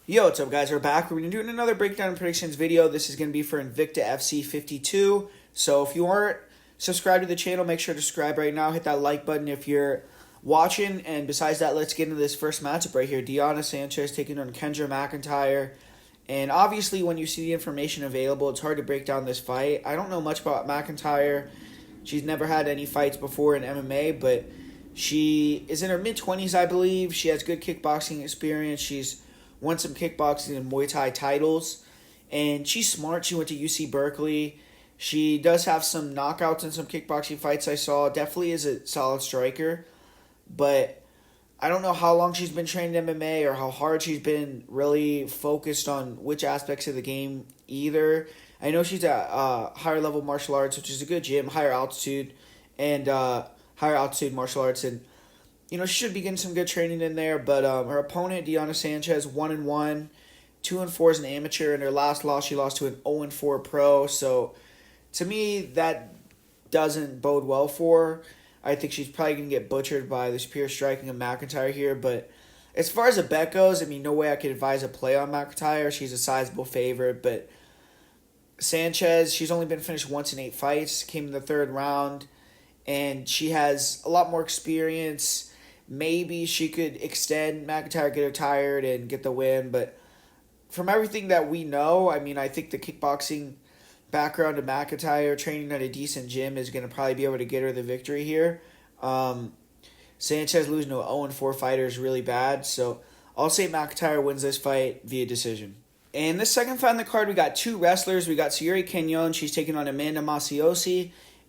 Yo, what's up guys? We're back. We're going to do another breakdown and predictions video. This is going to be for Invicta FC 52. So if you aren't subscribed to the channel, make sure to subscribe right now. Hit that like button if you're watching. And besides that, let's get into this first matchup right here. Sanchez taking on Kendra McIntyre. And obviously when you see the information available, it's hard to break down this fight. I don't know much about McIntyre. She's never had any fights before in MMA, but she is in her mid-20s, I believe. She has good kickboxing experience. She's won some kickboxing and Muay Thai titles. And she's smart. She went to UC Berkeley. She does have some knockouts in some kickboxing fights I saw. Definitely is a solid striker. But I don't know how long she's been training MMA or how hard she's been really focused on which aspects of the game either. I know she's at higher level martial arts, which is a good gym, higher altitude martial arts, and you know, she should be getting some good training in there, but her opponent, Sanchez, 1-1, 2-4 as an amateur, and her last loss, she lost to an 0-4 pro, so to me, that doesn't bode well for her. I think she's probably going to get butchered by the superior striking of McIntyre here, but as far as a bet goes, I mean, no way I could advise a play on McIntyre. She's a sizable favorite, but Sanchez, she's only been finished once in 8 fights, came in the third round, and she has a lot more experience. Maybe she could extend McIntyre, get her tired, and get the win. But from everything that we know, I mean, I think the kickboxing background of McIntyre, training at a decent gym, is going to probably be able to get her the victory here. Sanchez losing to an 0-4 fighter is really bad. So I'll say McIntyre wins this fight via decision. And this second fight on the card, we got 2 wrestlers. We got Kenyon. She's taking on Amanda Machado.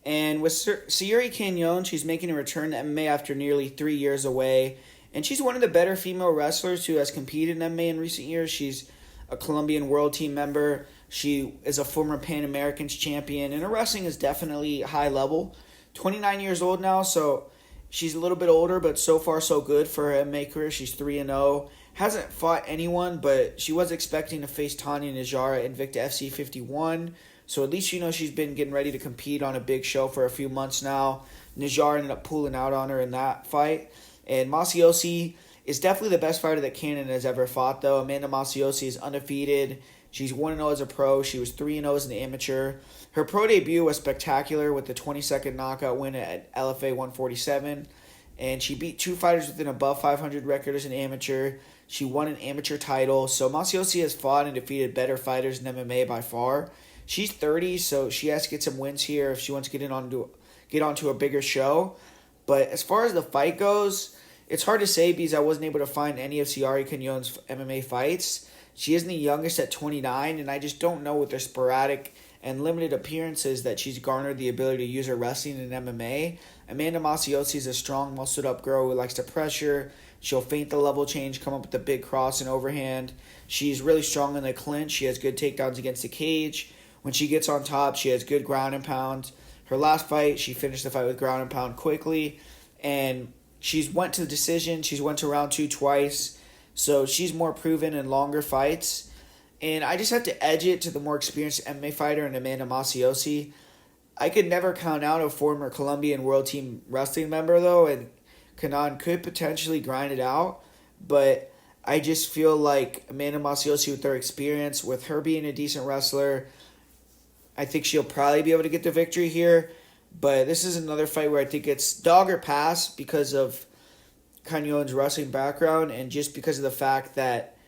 And with Siri Kenyon, she's making a return to MMA after nearly 3 years away. And she's one of the better female wrestlers who has competed in MMA in recent years. She's a Colombian World Team member. She is a former Pan Americans champion. And her wrestling is definitely high level. 29 years old now, so she's a little bit older, but so far so good for her MMA career. She's 3-0. Hasn't fought anyone, but she was expecting to face Tanya Najara at Invicta FC 51. So at least you know she's been getting ready to compete on a big show for a few months now. Najjar ended up pulling out on her in that fight. And Machado is definitely the best fighter that Cannon has ever fought, though. Amanda Machado is undefeated. She's 1-0 as a pro. She was 3-0 as an amateur. Her pro debut was spectacular with the 22nd knockout win at LFA 147. And she beat 2 fighters with an above 500 record as an amateur. She won an amateur title. So Machado has fought and defeated better fighters in MMA by far. She's 30, so she has to get some wins here if she wants to get onto a bigger show. But as far as the fight goes, it's hard to say because I wasn't able to find any of Siri Kenyon's MMA fights. She isn't the youngest at 29, and I just don't know with her sporadic and limited appearances that she's garnered the ability to use her wrestling in MMA. Amanda Machado is a strong, muscled-up girl who likes to pressure. She'll feint the level change, come up with a big cross and overhand. She's really strong in the clinch. She has good takedowns against the cage. When she gets on top, she has good ground and pound. Her last fight, she finished the fight with ground and pound quickly. And she's went to the decision. She's went to round 2 twice. So she's more proven in longer fights. And I just have to edge it to the more experienced MMA fighter in Amanda Machado. I could never count out a former Colombian World Team Wrestling member, though. And Cannon could potentially grind it out. But I just feel like Amanda Machado, with her experience, with her being a decent wrestler, I think she'll probably be able to get the victory here. But this is another fight where I think it's dog or pass because of Kenyon's wrestling background and just because of the fact that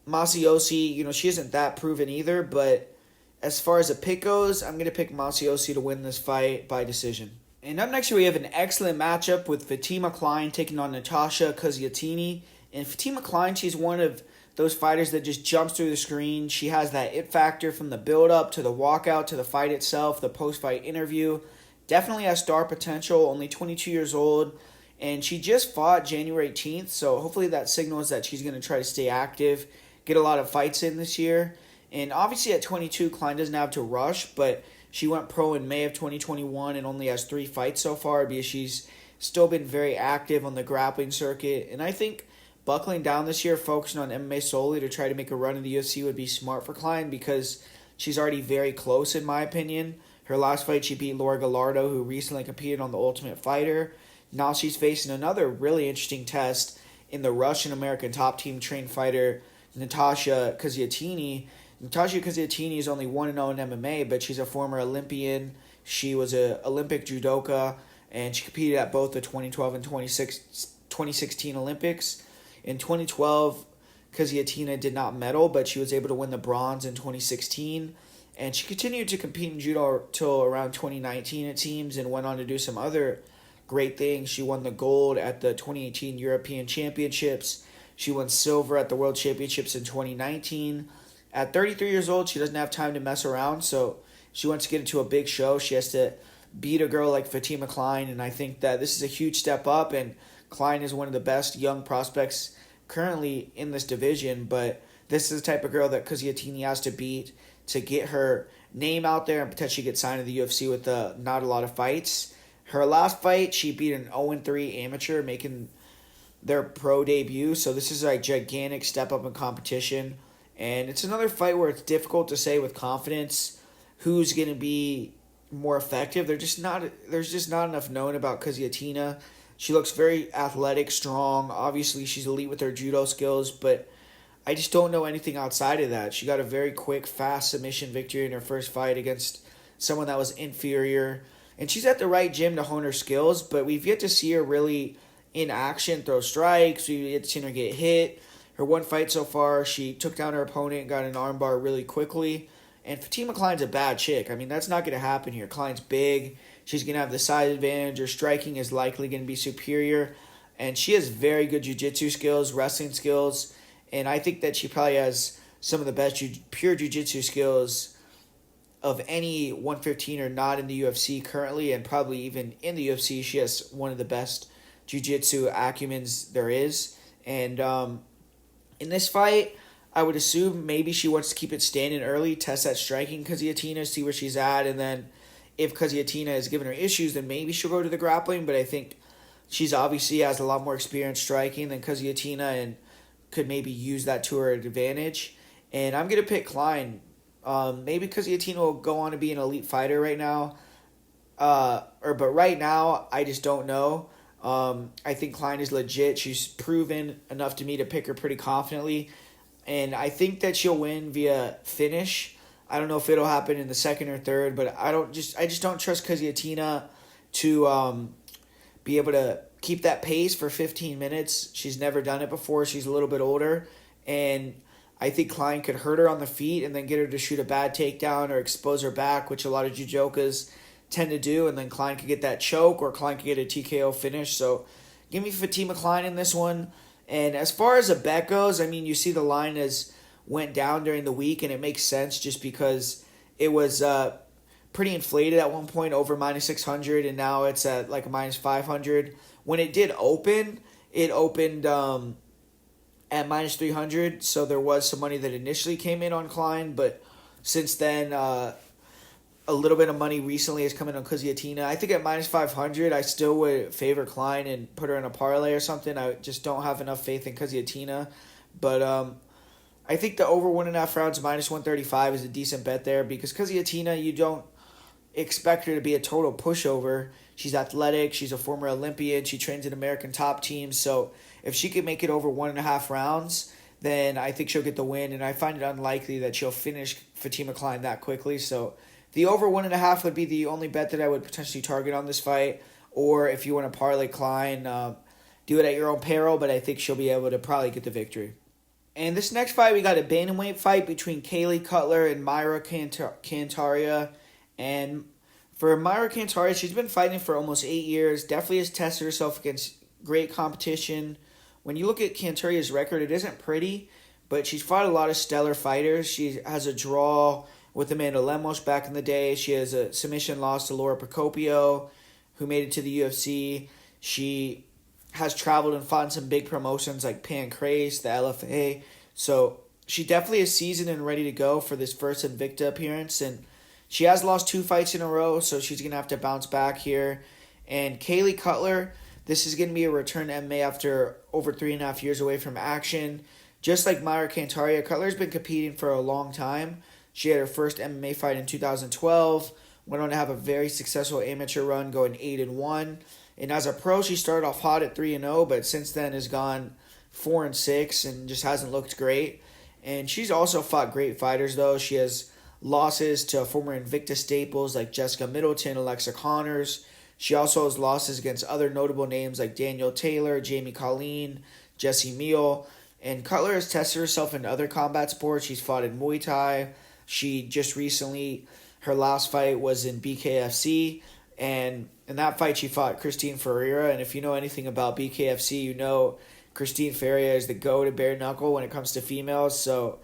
Machado, she isn't that proven either. But as far as a pick goes, I'm going to pick Machado to win this fight by decision. And up next, we have an excellent matchup with Fatima Klein taking on Natasha Kazatini. And Fatima Klein, she's one of those fighters that just jumps through the screen. She has that it factor from the build-up to the walkout to the fight itself, the post-fight interview. Definitely has star potential, only 22 years old. And she just fought January 18th, so hopefully that signals that she's going to try to stay active, get a lot of fights in this year. And obviously at 22, Klein doesn't have to rush, but she went pro in May of 2021 and only has 3 fights so far because she's still been very active on the grappling circuit. And I think buckling down this year, focusing on MMA solely to try to make a run in the UFC would be smart for Klein because she's already very close in my opinion. Her last fight, she beat Laura Gallardo, who recently competed on The Ultimate Fighter. Now she's facing another really interesting test in the Russian-American top team trained fighter Natasha Kazatini. Natasha Kazatini is only 1-0 in MMA, but she's a former Olympian. She was an Olympic judoka, and she competed at both the 2012 and 2016 Olympics. In 2012, Kazatini did not medal, but she was able to win the bronze in 2016. And she continued to compete in judo till around 2019, it seems, and went on to do some other great things. She won the gold at the 2018 European Championships. She won silver at the World Championships in 2019. At 33 years old, she doesn't have time to mess around, so she wants to get into a big show. She has to beat a girl like Fatima Klein, and I think that this is a huge step up, and Klein is one of the best young prospects currently in this division, but this is the type of girl that Kazatini has to beat to get her name out there and potentially get signed to the UFC with not a lot of fights. Her last fight, she beat an 0-3 amateur, making their pro debut. So this is a gigantic step up in competition. And it's another fight where it's difficult to say with confidence who's going to be more effective. There's just not enough known about Kazatini. She looks very athletic, strong. Obviously, she's elite with her judo skills, but I just don't know anything outside of that. She got a very quick, fast submission victory in her first fight against someone that was inferior. And she's at the right gym to hone her skills, but we've yet to see her really in action throw strikes. We've yet to see her get hit. Her one fight so far, she took down her opponent, got an armbar really quickly. And Fatima Klein's a bad chick. I mean, that's not going to happen here. Klein's big. She's going to have the size advantage. Her striking is likely going to be superior. And she has very good jiu-jitsu skills, wrestling skills. And I think that she probably has some of the best pure jiu-jitsu skills of any 115er not in the UFC currently, and probably even in the UFC. She has one of the best jiu-jitsu acumens there is. And in this fight, I would assume maybe she wants to keep it standing early, test that striking Kazatini, see where she's at, and then if Kazatini has given her issues, then maybe she'll go to the grappling. But I think she's obviously has a lot more experience striking than Kazatini and could maybe use that to her advantage. And I'm going to pick Klein. Maybe Kazatini will go on to be an elite fighter right now. But right now, I just don't know. I think Klein is legit. She's proven enough to me to pick her pretty confidently. And I think that she'll win via finish. I don't know if it'll happen in the second or third, but I just don't trust Kazatini to be able to keep that pace for 15 minutes. She's never done it before. She's a little bit older. And I think Klein could hurt her on the feet and then get her to shoot a bad takedown or expose her back, which a lot of judokas tend to do. And then Klein could get that choke or Klein could get a TKO finish. So give me Fatima Klein in this one. And as far as a bet goes, I mean, you see the line has went down during the week, and it makes sense just because it was pretty inflated at one point over minus 600, and now it's at like a minus 500. When it did open, it opened at minus 300, so there was some money that initially came in on Klein, but since then, a little bit of money recently has come in on Kazatini. I think at minus 500, I still would favor Klein and put her in a parlay or something. I just don't have enough faith in Kazatini, but I think the over 1.5 rounds minus 135 is a decent bet there because Kazatini, you don't expect her to be a total pushover. She's athletic. She's a former Olympian. She trains in American top teams. So if she can make it over 1.5 rounds, then I think she'll get the win. And I find it unlikely that she'll finish Fatima Klein that quickly. So the over 1.5 would be the only bet that I would potentially target on this fight. Or if you want to parlay Klein, do it at your own peril. But I think she'll be able to probably get the victory. And this next fight, we got a bantamweight fight between Kaylee, Cutler, and Myra Cantario. And for Myra Cantario, she's been fighting for almost 8 years. Definitely has tested herself against great competition. When you look at Cantario's record, it isn't pretty, but she's fought a lot of stellar fighters. She has a draw with Amanda Lemos back in the day. She has a submission loss to Laura Procopio, who made it to the UFC. She has traveled and fought in some big promotions like Pancrase, the LFA. So she definitely is seasoned and ready to go for this first Invicta appearance. And she has lost 2 fights in a row, so she's going to have to bounce back here. And Kaylee Cutler, this is going to be a return to MMA after over 3.5 years away from action. Just like Myra Cantario, Cutler's been competing for a long time. She had her first MMA fight in 2012, went on to have a very successful amateur run going 8-1. And as a pro, she started off hot at 3-0, but since then has gone 4-6 and just hasn't looked great. And she's also fought great fighters, though. She has losses to former Invicta staples like Jessica Middleton, Alexa Connors. She also has losses against other notable names like Daniel Taylor, Jamie Colleen, Jesse Meal. And Cutler has tested herself in other combat sports. She's fought in Muay Thai. She just recently, her last fight was in BKFC. And in that fight, she fought Christine Ferreira. And if you know anything about BKFC, you know Christine Ferreira is the go to bare knuckle when it comes to females. So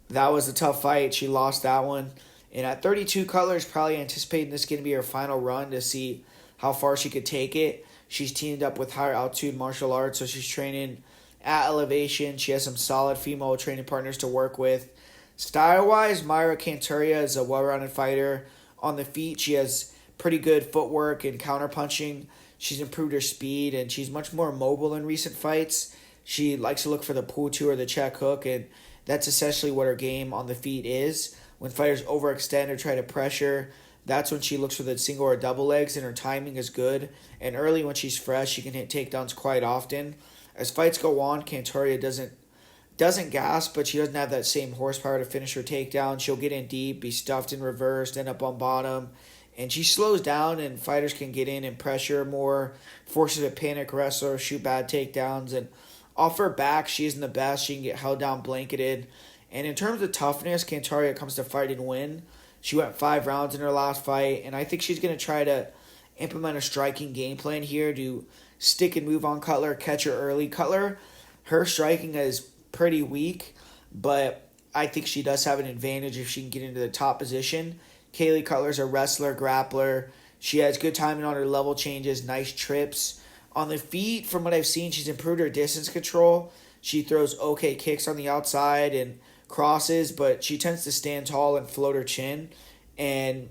that was a tough fight. She lost that one. And at 32, Cutler is probably anticipating this is going to be her final run to see how far she could take it. She's teamed up with higher altitude martial arts, so she's training at elevation. She has some solid female training partners to work with. Style-wise, Myra Cantario is a well-rounded fighter. On the feet, she has pretty good footwork and counterpunching. She's improved her speed, and she's much more mobile in recent fights. She likes to look for the pull to or the check hook, and that's essentially what her game on the feet is. When fighters overextend or try to pressure, that's when she looks for the single or double legs, and her timing is good. And early when she's fresh, she can hit takedowns quite often. As fights go on, Cantario doesn't gas, but she doesn't have that same horsepower to finish her takedown. She'll get in deep, be stuffed in reverse, end up on bottom. And she slows down, and fighters can get in and pressure more, forces a panic wrestler, shoot bad takedowns. And off her back, she isn't the best. She can get held down, blanketed. And in terms of toughness, Cantario comes to fight and win. She went 5 rounds in her last fight, and I think she's going to try to implement a striking game plan here to stick and move on Cutler, catch her early. Cutler, her striking is pretty weak, but I think she does have an advantage if she can get into the top position. Kaylee Cutler's a wrestler, grappler. She has good timing on her level changes, nice trips. On the feet, from what I've seen, she's improved her distance control. She throws okay kicks on the outside and crosses, but she tends to stand tall and float her chin, and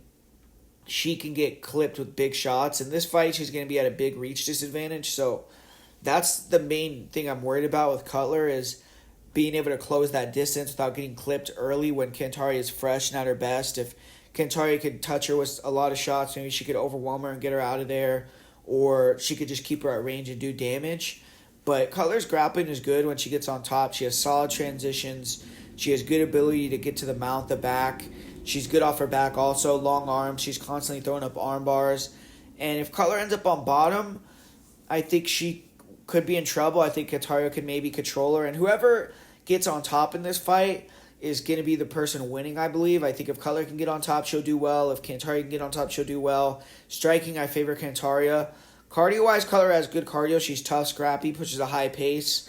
she can get clipped with big shots. In this fight, she's going to be at a big reach disadvantage, so that's the main thing I'm worried about with Cutler is being able to close that distance without getting clipped early when Cantario is fresh and at her best. If Cantario could touch her with a lot of shots, maybe she could overwhelm her and get her out of there, or she could just keep her at range and do damage. But Cutler's grappling is good when she gets on top. She has solid transitions. She has good ability to get to the mount, the back. She's good off her back also. Long arms. She's constantly throwing up arm bars. And if Cutler ends up on bottom, I think she could be in trouble. I think Cantario could maybe control her. And whoever gets on top in this fight is going to be the person winning, I believe. I think if Cutler can get on top, she'll do well. If Cantario can get on top, she'll do well. Striking, I favor Cantario. Cardio-wise, Cutler has good cardio. She's tough, scrappy, pushes a high pace.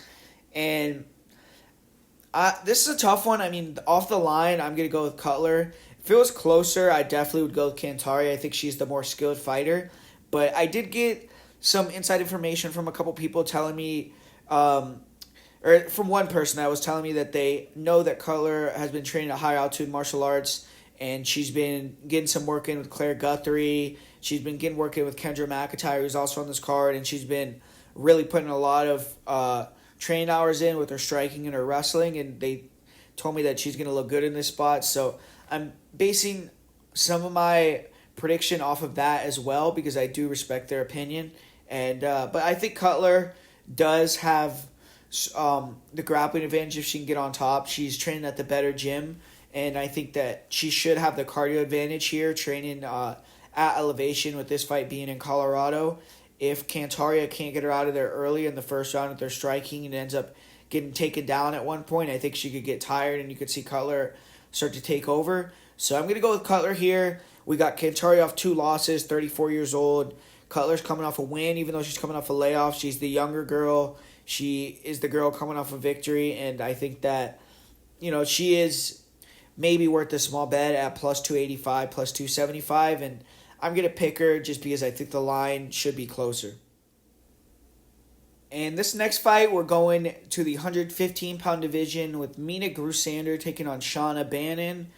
And this is a tough one. I mean, off the line, I'm going to go with Cutler. If it was closer, I definitely would go with Cantario. I think she's the more skilled fighter. But I did get some inside information from a couple people telling me, or from one person that was telling me that they know that Cutler has been training at high altitude martial arts, and she's been getting some work in with Claire Guthrie. She's been getting work in with Kendra McIntyre, who's also on this card, and she's been really putting a lot of training hours in with her striking and her wrestling, and they told me that she's going to look good in this spot. So I'm basing some of my prediction off of that as well, because I do respect their opinion. And but I think Cutler does have the grappling advantage if she can get on top. She's training at the better gym, and I think that she should have the cardio advantage here, training at elevation with this fight being in Colorado. If Cantario can't get her out of there early in the first round with their striking and ends up getting taken down at one point, I think she could get tired and you could see Cutler start to take over. So I'm going to go with Cutler here. We got Cantario off 2 losses, 34 years old. Cutler's coming off a win, even though she's coming off a layoff. She's the younger girl. She is the girl coming off a victory, and I think that, she is maybe worth a small bet at plus 285, plus 275, and I'm going to pick her just because I think the line should be closer. And this next fight, we're going to the 115-pound division with Mina Grusander taking on Shawna Bannon.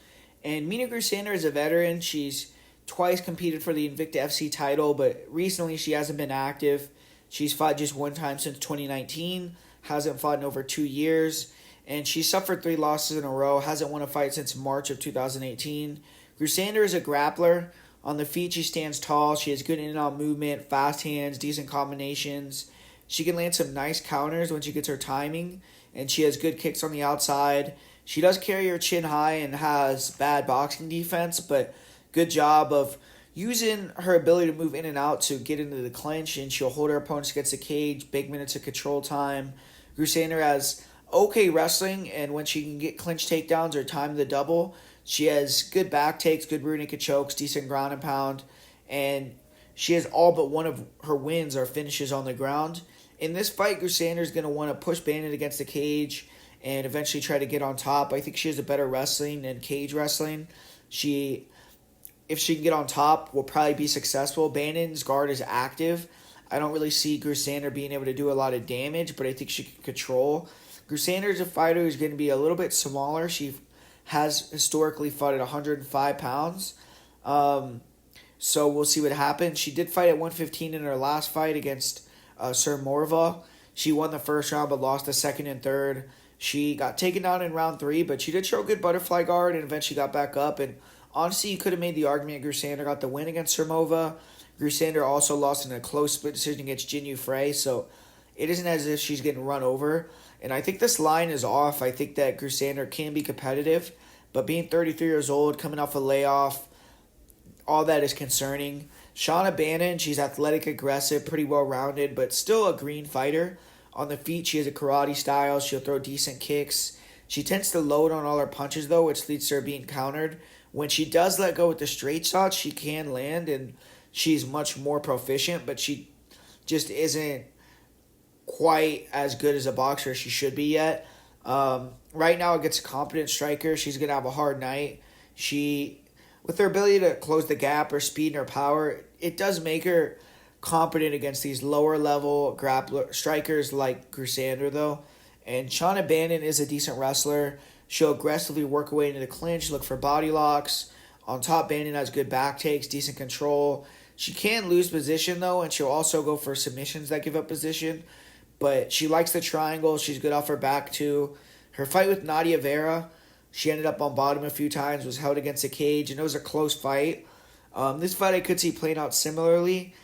And Mina Grusander is a veteran. She's twice competed for the Invicta FC title, but recently she hasn't been active. She's fought just one time since 2019, hasn't fought in over 2 years, and she suffered 3 losses in a row, hasn't won a fight since March of 2018. Grusander is a grappler. On the feet, she stands tall. She has good in and out movement, fast hands, decent combinations. She can land some nice counters when she gets her timing, and she has good kicks on the outside. She does carry her chin high and has bad boxing defense, but good job of using her ability to move in and out to get into the clinch, and she'll hold her opponents against the cage, big minutes of control time. Grusander has okay wrestling, and when she can get clinch takedowns or time the double, she has good back takes, good rear naked chokes, decent ground and pound, and she has all but one of her wins or finishes on the ground. In this fight, Grusander is going to want to push Bannon against the cage and eventually try to get on top. I think she has a better wrestling than cage wrestling. If she can get on top, will probably be successful. Bannon's guard is active. I don't really see Grusander being able to do a lot of damage, but I think she can control. Grusander is a fighter who's going to be a little bit smaller. She has historically fought at 105 pounds. So we'll see what happens. She did fight at 115 in her last fight against Morva. She won the first round but lost the second and third. She got taken down in round 3, but she did show good butterfly guard and eventually got back up. And honestly, you could have made the argument Grusander got the win against Morva. Grusander also lost in a close split decision against Jinyu Frey, so it isn't as if she's getting run over. And I think this line is off. I think that Grusander can be competitive, but being 33 years old, coming off a layoff, all that is concerning. Shawna Bannon, she's athletic, aggressive, pretty well-rounded, but still a green fighter. On the feet, she has a karate style. She'll throw decent kicks. She tends to load on all her punches, though, which leads to her being countered. When she does let go with the straight shots, she can land, and she's much more proficient, but she just isn't quite as good as a boxer as she should be yet. Right now, against a competent striker, she's going to have a hard night. With her ability to close the gap, her speed and her power, it does make her competent against these lower-level grappler strikers like Grusander, though. And Shawna Bannon is a decent wrestler. She'll aggressively work her way into the clinch, look for body locks. On top, Bannon has good back takes, decent control. She can lose position, though, and she'll also go for submissions that give up position. But she likes the triangle. She's good off her back, too. Her fight with Nadia Vera, she ended up on bottom a few times, was held against a cage, and it was a close fight. This fight I could see playing out similarly.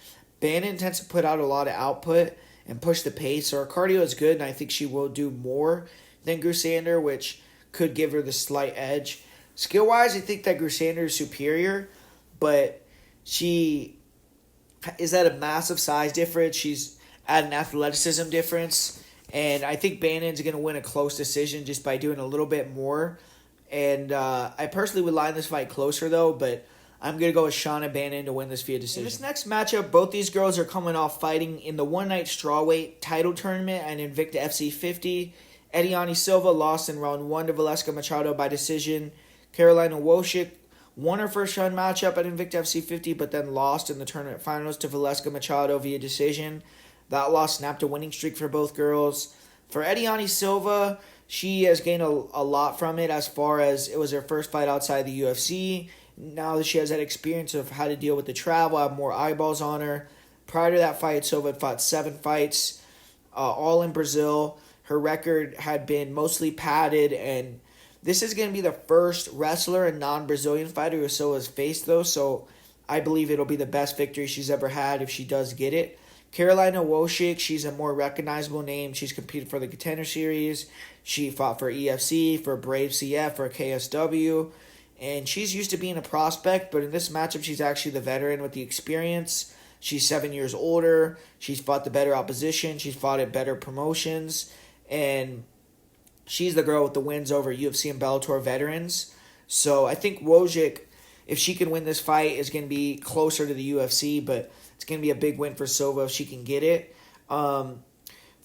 Bannon tends to put out a lot of output and push the pace, so her cardio is good, and I think she will do more than Grusander, which could give her the slight edge. Skill-wise, I think that Grusander is superior, but she is at a massive size difference. She's at an athleticism difference, and I think Bannon's going to win a close decision just by doing a little bit more. And I personally would line this fight closer, though, but I'm going to go with Shawna Bannon to win this via decision. In this next matchup, both these girls are coming off fighting in the one-night strawweight title tournament at Invicta FC 50. Eliana Silva lost in round 1 to Valeska Machado by decision. Carolina Walshik won her first-round matchup at Invicta FC 50, but then lost in the tournament finals to Valeska Machado via decision. That loss snapped a winning streak for both girls. For Eliana Silva, she has gained a lot from it as far as it was her first fight outside the UFC. Now that she has that experience of how to deal with the travel, have more eyeballs on her. Prior to that fight, Silva had fought 7 fights, all in Brazil. Her record had been mostly padded, and this is going to be the first wrestler and non-Brazilian fighter who Silva's faced, though, so I believe it'll be the best victory she's ever had if she does get it. Carolina Walshik, she's a more recognizable name. She's competed for the Contender Series. She fought for EFC, for Brave CF, for KSW. And she's used to being a prospect, but in this matchup, she's actually the veteran with the experience. She's 7 years older. She's fought the better opposition. She's fought at better promotions. And she's the girl with the wins over UFC and Bellator veterans. So I think Wojcik, if she can win this fight, is going to be closer to the UFC, but it's going to be a big win for Silva if she can get it. For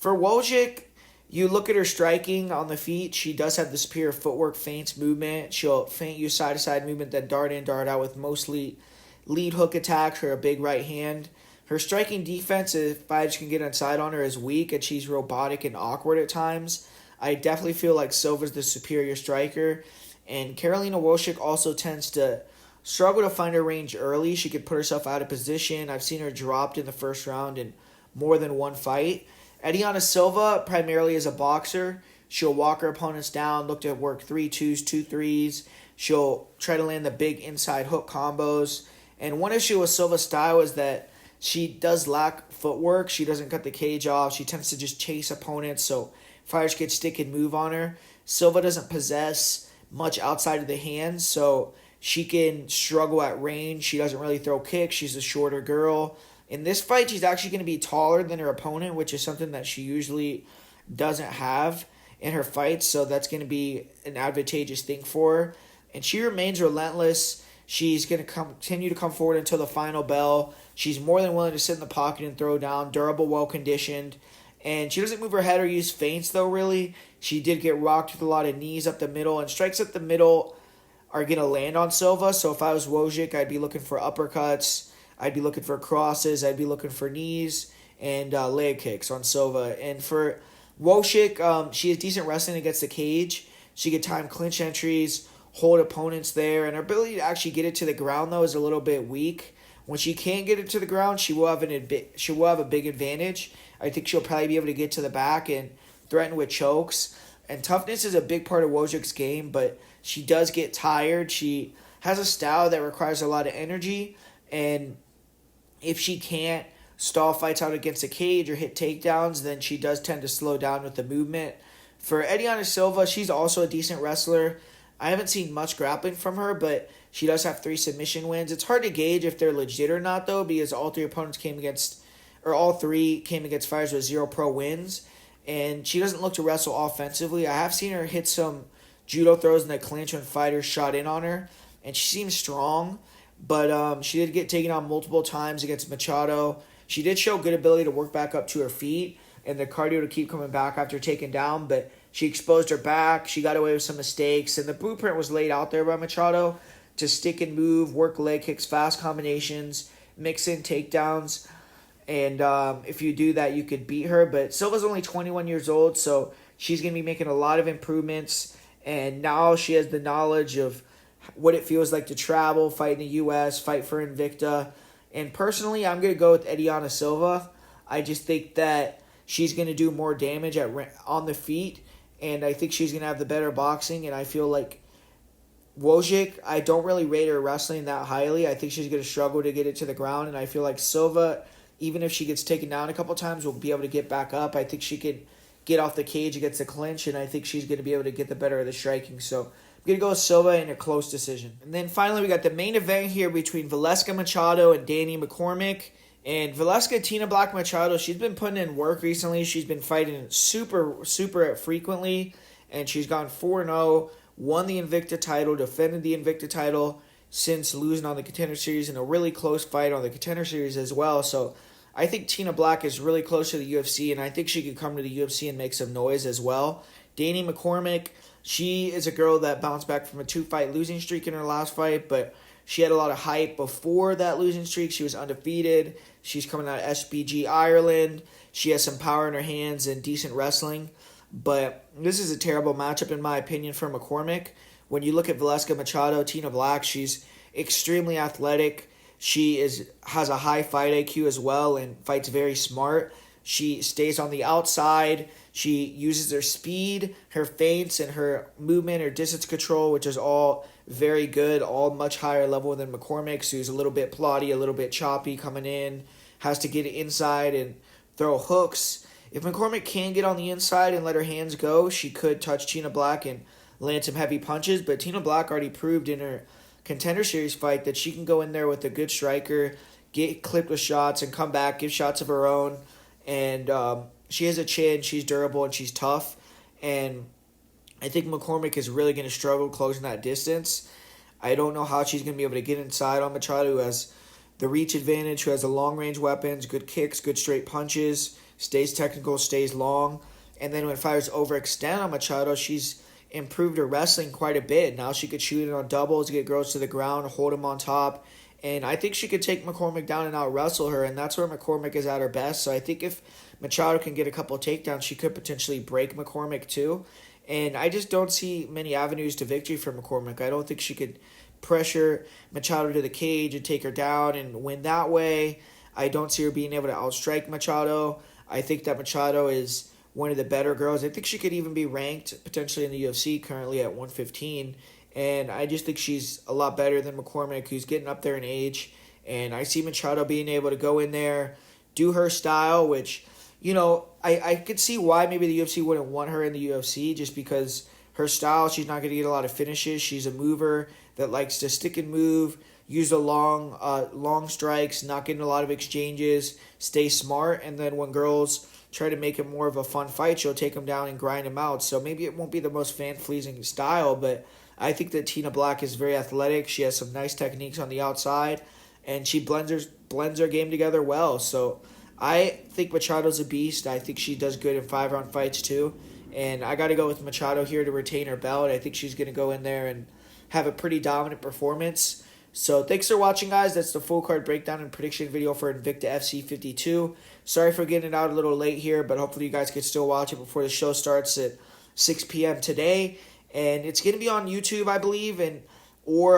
Wojcik, you look at her striking on the feet. She does have the superior footwork, feints, movement. She'll feint you side-to-side movement, then dart in, dart out with mostly lead hook attacks or a big right hand. Her striking defense, if fighters can get inside on her, is weak, and she's robotic and awkward at times. I definitely feel like Silva's the superior striker. And Carolina Walshik also tends to struggle to find her range early. She could put herself out of position. I've seen her dropped in the first round in more than one fight. Eliana Silva primarily is a boxer. She'll walk her opponents down, look to work 3-2s, 2-3s. She'll try to land the big inside hook combos. And one issue with Silva's style is that she does lack footwork. She doesn't cut the cage off. She tends to just chase opponents, so fighters can stick and move on her. Silva doesn't possess much outside of the hands, so she can struggle at range. She doesn't really throw kicks. She's a shorter girl. In this fight, she's actually going to be taller than her opponent, which is something that she usually doesn't have in her fights, so that's going to be an advantageous thing for her. And she remains relentless. She's going to continue to come forward until the final bell. She's more than willing to sit in the pocket and throw down, durable, well-conditioned. And she doesn't move her head or use feints, though, really. She did get rocked with a lot of knees up the middle, and strikes up the middle are going to land on Silva. So if I was Walshik, I'd be looking for uppercuts. I'd be looking for crosses. I'd be looking for knees and leg kicks on Silva. And for Walshik, she has decent wrestling against the cage. She can time clinch entries, hold opponents there, and her ability to actually get it to the ground, though, is a little bit weak. When she can't get it to the ground, she will have a big advantage. I think she'll probably be able to get to the back and threaten with chokes. And toughness is a big part of Walshik's game, but she does get tired. She has a style that requires a lot of energy, and if she can't stall fights out against a cage or hit takedowns, then she does tend to slow down with the movement. For Eliana Silva, she's also a decent wrestler. I haven't seen much grappling from her, but she does have 3 submission wins. It's hard to gauge if they're legit or not, though, because all 3 came against fighters with 0 pro wins, and she doesn't look to wrestle offensively. I have seen her hit some judo throws in the clinch when fighters shot in on her, and she seems strong, but she did get taken on multiple times against Machado. She did show good ability to work back up to her feet and the cardio to keep coming back after taken down, but she exposed her back. She got away with some mistakes, and the blueprint was laid out there by Machado to stick and move, work leg kicks, fast combinations, mix in takedowns, and if you do that, you could beat her. But Silva's only 21 years old, so she's going to be making a lot of improvements, and now she has the knowledge of what it feels like to travel, fight in the U.S., fight for Invicta. And personally, I'm going to go with Eliana Silva. I just think that she's going to do more damage on the feet, and I think she's going to have the better boxing, and I feel like Walshik, I don't really rate her wrestling that highly. I think she's going to struggle to get it to the ground, and I feel like Silva, even if she gets taken down a couple times, will be able to get back up. I think she could get off the cage against the clinch, and I think she's going to be able to get the better of the striking. So I'm going to go with Silva in a close decision. And then finally, we got the main event here between Valeska Machado and Danny McCormick. And Valeska Tina Black Machado, she's been putting in work recently. She's been fighting super frequently, and she's gone 4-0, won the Invicta title, defended the Invicta title since losing on the Contender Series, in a really close fight on the Contender Series as well. So I think Tina Black is really close to the UFC, and I think she could come to the UFC and make some noise as well. Danny McCormick, she is a girl that bounced back from a 2-fight losing streak in her last fight, but she had a lot of hype before that losing streak. She was undefeated. She's coming out of SBG Ireland. She has some power in her hands and decent wrestling. But this is a terrible matchup, in my opinion, for McCormick. When you look at Valeska Machado, Tina Black, she's extremely athletic. She has a high fight IQ as well and fights very smart. She stays on the outside. She uses her speed, her feints, and her movement, her distance control, which is all very good, all much higher level than McCormick's, who's a little bit plotty, a little bit choppy coming in, has to get it inside and throw hooks. If McCormick can get on the inside and let her hands go, she could touch Tina Black and land some heavy punches, but Tina Black already proved in her Contender Series fight that she can go in there with a good striker, get clipped with shots, and come back, give shots of her own. And she has a chin, she's durable, and she's tough. And I think McCormick is really going to struggle closing that distance. I don't know how she's going to be able to get inside on Machado, who has the reach advantage, who has the long-range weapons, good kicks, good straight punches, stays technical, stays long. And then when fighters overextend on Machado, she's improved her wrestling quite a bit. Now she could shoot it on doubles, get girls to the ground, hold them on top. And I think she could take McCormick down and out-wrestle her, and that's where McCormick is at her best. So I think if Machado can get a couple of takedowns, she could potentially break McCormick too. And I just don't see many avenues to victory for McCormick. I don't think she could pressure Machado to the cage and take her down and win that way. I don't see her being able to outstrike Machado. I think that Machado is one of the better girls. I think she could even be ranked potentially in the UFC currently at 115. And I just think she's a lot better than McCormick, who's getting up there in age. And I see Machado being able to go in there, do her style, which, you know, I could see why maybe the UFC wouldn't want her in the UFC, just because her style, she's not going to get a lot of finishes. She's a mover that likes to stick and move, use the long strikes, not getting a lot of exchanges, stay smart, and then when girls try to make it more of a fun fight, she'll take them down and grind them out. So maybe it won't be the most fan-pleasing style, but I think that Tina Black is very athletic. She has some nice techniques on the outside, and she blends her game together well. So I think Machado's a beast. I think she does good in 5-round fights too. And I got to go with Machado here to retain her belt. I think she's going to go in there and have a pretty dominant performance. So thanks for watching, guys. That's the full card breakdown and prediction video for Invicta FC 52. Sorry for getting it out a little late here, but hopefully you guys can still watch it before the show starts at 6 p.m. today. And it's going to be on YouTube, I believe, or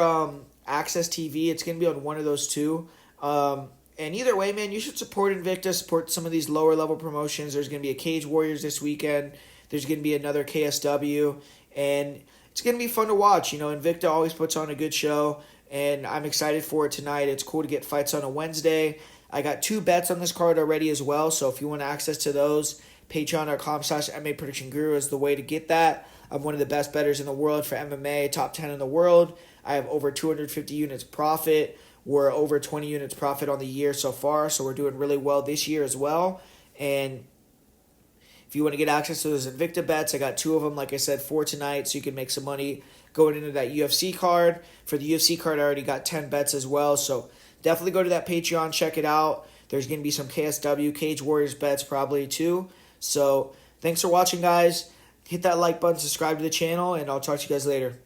Access TV. It's going to be on one of those two. And either way, man, you should support Invicta, support some of these lower-level promotions. There's going to be a Cage Warriors this weekend. There's going to be another KSW. And it's going to be fun to watch. You know, Invicta always puts on a good show, and I'm excited for it tonight. It's cool to get fights on a Wednesday. I got 2 bets on this card already as well, so if you want access to those, patreon.com/MMAPredictionGuru is the way to get that. I'm one of the best bettors in the world for MMA, top 10 in the world. I have over 250 units profit. We're over 20 units profit on the year so far, so we're doing really well this year as well. And if you want to get access to those Invicta bets, I got 2 of them, like I said, for tonight, so you can make some money going into that UFC card. For the UFC card, I already got 10 bets as well, so definitely go to that Patreon, check it out. There's going to be some KSW, Cage Warriors bets probably too. So thanks for watching, guys. Hit that like button, subscribe to the channel, and I'll talk to you guys later.